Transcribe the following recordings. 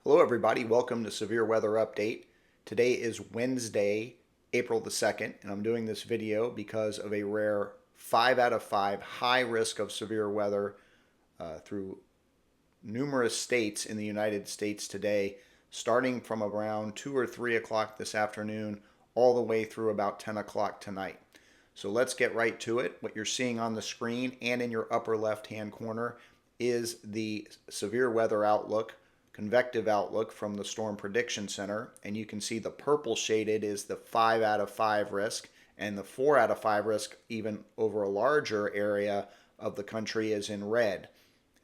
Hello everybody, welcome to Severe Weather Update. Today is Wednesday, April the 2nd, and I'm doing this video because of a rare 5 out of 5 high risk of severe weather through numerous states in the United States today, starting from around 2 or 3 o'clock this afternoon all the way through about 10 o'clock tonight. So let's get right to it. What you're seeing on the screen and in your upper left-hand corner is the severe weather outlook, convective outlook from the Storm Prediction Center, and you can see the purple shaded is the 5 out of 5 risk, and the 4 out of 5 risk, even over a larger area of the country, is in red.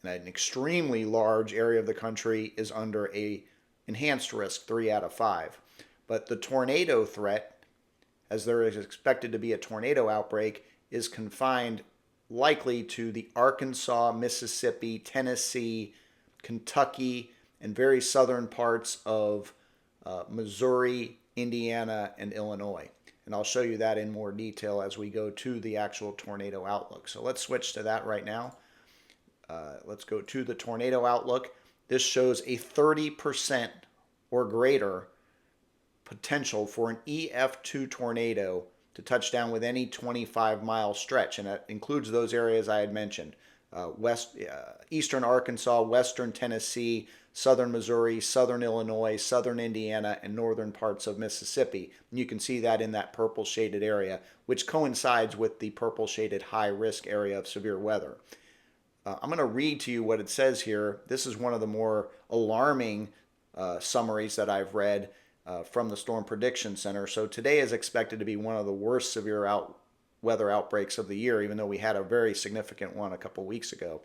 And an extremely large area of the country is under a enhanced risk, 3 out of 5. But the tornado threat, as there is expected to be a tornado outbreak, is confined likely to the Arkansas, Mississippi, Tennessee, Kentucky, and very southern parts of Missouri, Indiana, and Illinois. And I'll show you that in more detail as we go to the actual tornado outlook. So let's switch to that right now. Let's go to the tornado outlook. This shows a 30% or greater potential for an EF2 tornado to touch down with any 25-mile stretch, and that includes those areas I had mentioned. Eastern Arkansas, western Tennessee, southern Missouri, southern Illinois, southern Indiana, and northern parts of Mississippi. And you can see that in that purple shaded area, which coincides with the purple shaded high risk area of severe weather. I'm going to read to you what it says here. This is one of the more alarming summaries that I've read from the Storm Prediction Center. So today is expected to be one of the worst severe weather outbreaks of the year, even though we had a very significant one a couple weeks ago.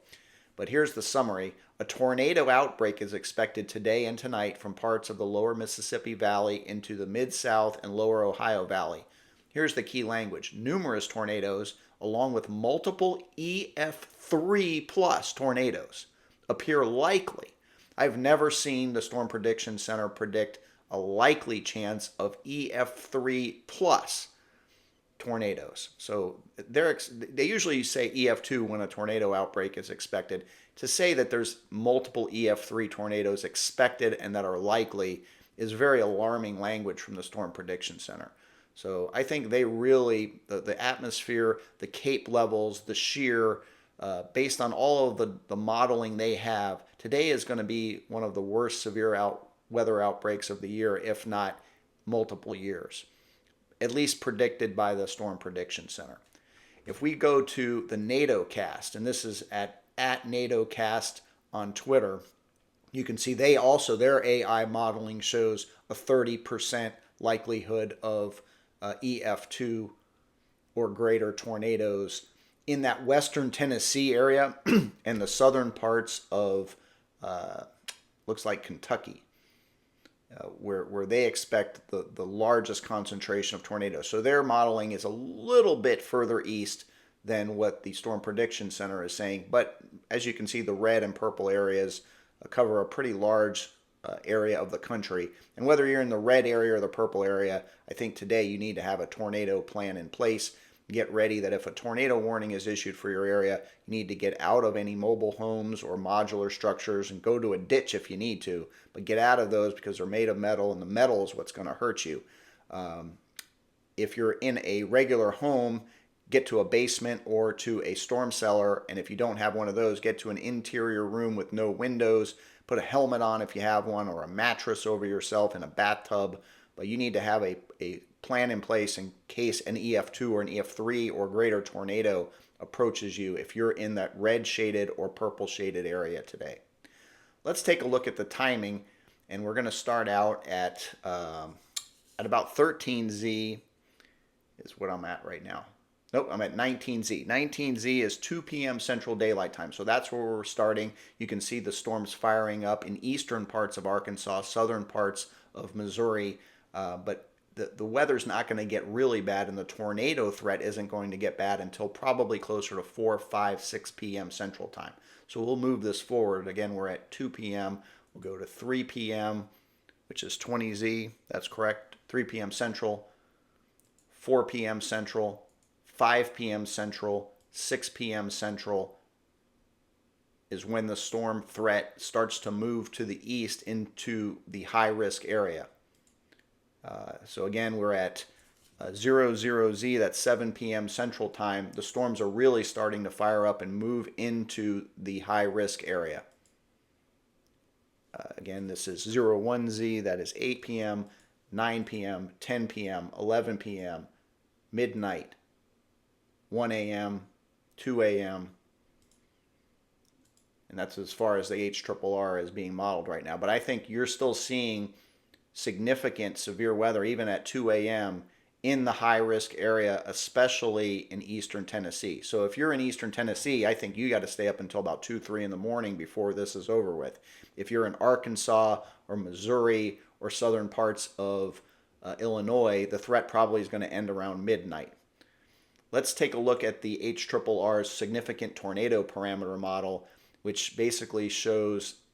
But here's the summary. A tornado outbreak is expected today and tonight from parts of the lower Mississippi Valley into the Mid-South and lower Ohio Valley. Here's the key language. Numerous tornadoes, along with multiple EF3 plus tornadoes, appear likely. I've never seen the Storm Prediction Center predict a likely chance of EF3 plus tornadoes. So they usually say EF2 when a tornado outbreak is expected. To say that there's multiple EF3 tornadoes expected and that are likely is very alarming language from the Storm Prediction Center. So I think they really, the atmosphere, the CAPE levels, the shear, based on all of the modeling they have, today is going to be one of the worst severe weather outbreaks of the year, if not multiple years, at least predicted by the Storm Prediction Center. If we go to the NATOcast, and this is at NATOcast on Twitter, you can see they also, their AI modeling shows a 30% likelihood of EF2 or greater tornadoes in that western Tennessee area and the southern parts of, looks like Kentucky. Where they expect the largest concentration of tornadoes. So their modeling is a little bit further east than what the Storm Prediction Center is saying. But as you can see, the red and purple areas cover a pretty large area of the country. And whether you're in the red area or the purple area, I think today you need to have a tornado plan in place. Get ready that if a tornado warning is issued for your area, you need to get out of any mobile homes or modular structures and go to a ditch if you need to. But get out of those because they're made of metal, and the metal is what's going to hurt you. If you're in a regular home, get to a basement or to a storm cellar. And if you don't have one of those, get to an interior room with no windows. Put a helmet on if you have one, or a mattress over yourself in a bathtub. But you need to have a plan in place in case an EF2 or an EF3 or greater tornado approaches you if you're in that red shaded or purple shaded area today. Let's take a look at the timing, and we're going to start out at about 13Z is what I'm at right now. Nope, I'm at 19Z. 19Z is 2 p.m. Central Daylight Time, so that's where we're starting. You can see the storms firing up in eastern parts of Arkansas, southern parts of Missouri, but the weather's not going to get really bad, and the tornado threat isn't going to get bad until probably closer to 4, 5, 6 p.m. Central Time. So we'll move this forward. Again, we're at 2 p.m. We'll go to 3 p.m., which is 20Z. That's correct. 3 p.m. Central, 4 p.m. Central, 5 p.m. Central, 6 p.m. Central, is when the storm threat starts to move to the east into the high-risk area. So again, we're at 00Z, that's 7 p.m. Central Time. The storms are really starting to fire up and move into the high-risk area. Again, this is 01Z, that is 8 p.m., 9 p.m., 10 p.m., 11 p.m., midnight, 1 a.m., 2 a.m., and that's as far as the HRRR is being modeled right now. But I think you're still seeing significant severe weather even at 2 a.m. in the high-risk area, especially in eastern Tennessee. So if you're in eastern Tennessee, I think you got to stay up until about 2, 3 in the morning before this is over with. If you're in Arkansas or Missouri or southern parts of Illinois, the threat probably is going to end around midnight. Let's take a look at the HRRR's significant tornado parameter model, which basically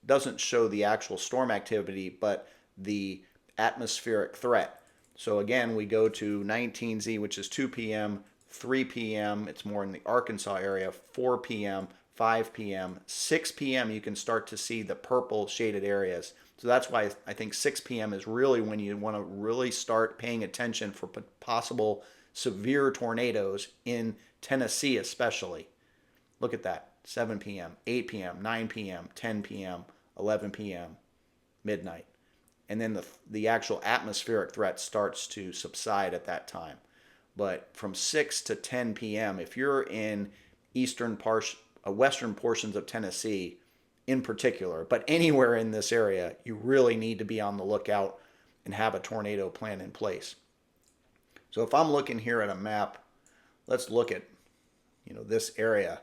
doesn't show the actual storm activity, but the atmospheric threat. So again, we go to 19Z, which is 2 p.m., 3 p.m., it's more in the Arkansas area, 4 p.m., 5 p.m., 6 p.m., you can start to see the purple shaded areas. So that's why I think 6 p.m. is really when you want to really start paying attention for possible severe tornadoes in Tennessee especially. Look at that, 7 p.m., 8 p.m., 9 p.m., 10 p.m., 11 p.m., midnight. And then the actual atmospheric threat starts to subside at that time. But from 6 to 10 p.m., if you're in western portions of Tennessee in particular, but anywhere in this area, you really need to be on the lookout and have a tornado plan in place. So if I'm looking here at a map, let's look at this area.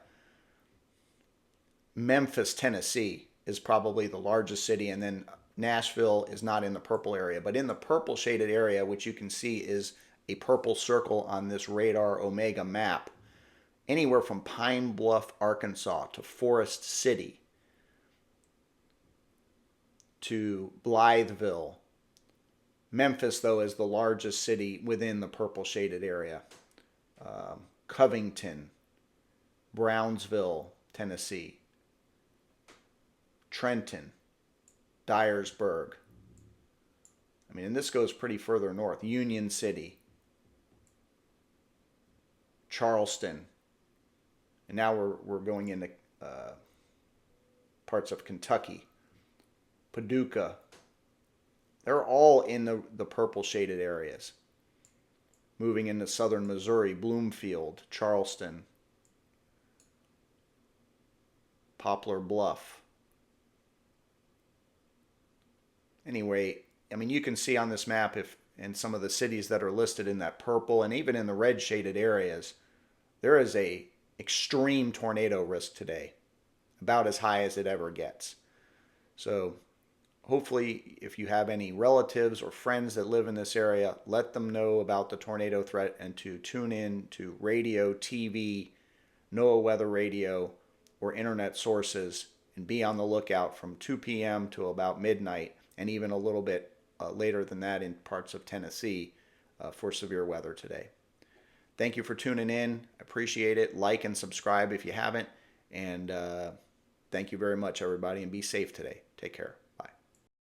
Memphis, Tennessee is probably the largest city, and then Nashville is not in the purple area. But in the purple shaded area, which you can see is a purple circle on this radar Omega map, anywhere from Pine Bluff, Arkansas to Forrest City to Blytheville. Memphis, though, is the largest city within the purple shaded area. Covington, Brownsville, Tennessee, Trenton, Dyersburg. And this goes pretty further north. Union City, Charleston, and now we're going into parts of Kentucky, Paducah. They're all in the purple shaded areas. Moving into southern Missouri, Bloomfield, Charleston, Poplar Bluff. Anyway, you can see on this map in some of the cities that are listed in that purple and even in the red shaded areas, there is a extreme tornado risk today, about as high as it ever gets. So hopefully, if you have any relatives or friends that live in this area, let them know about the tornado threat and to tune in to radio, TV, NOAA weather radio, or internet sources, and be on the lookout from 2 p.m. to about midnight, and even a little bit later than that in parts of Tennessee for severe weather today. Thank you for tuning in. Appreciate it. Like and subscribe if you haven't. And thank you very much, everybody, and be safe today. Take care.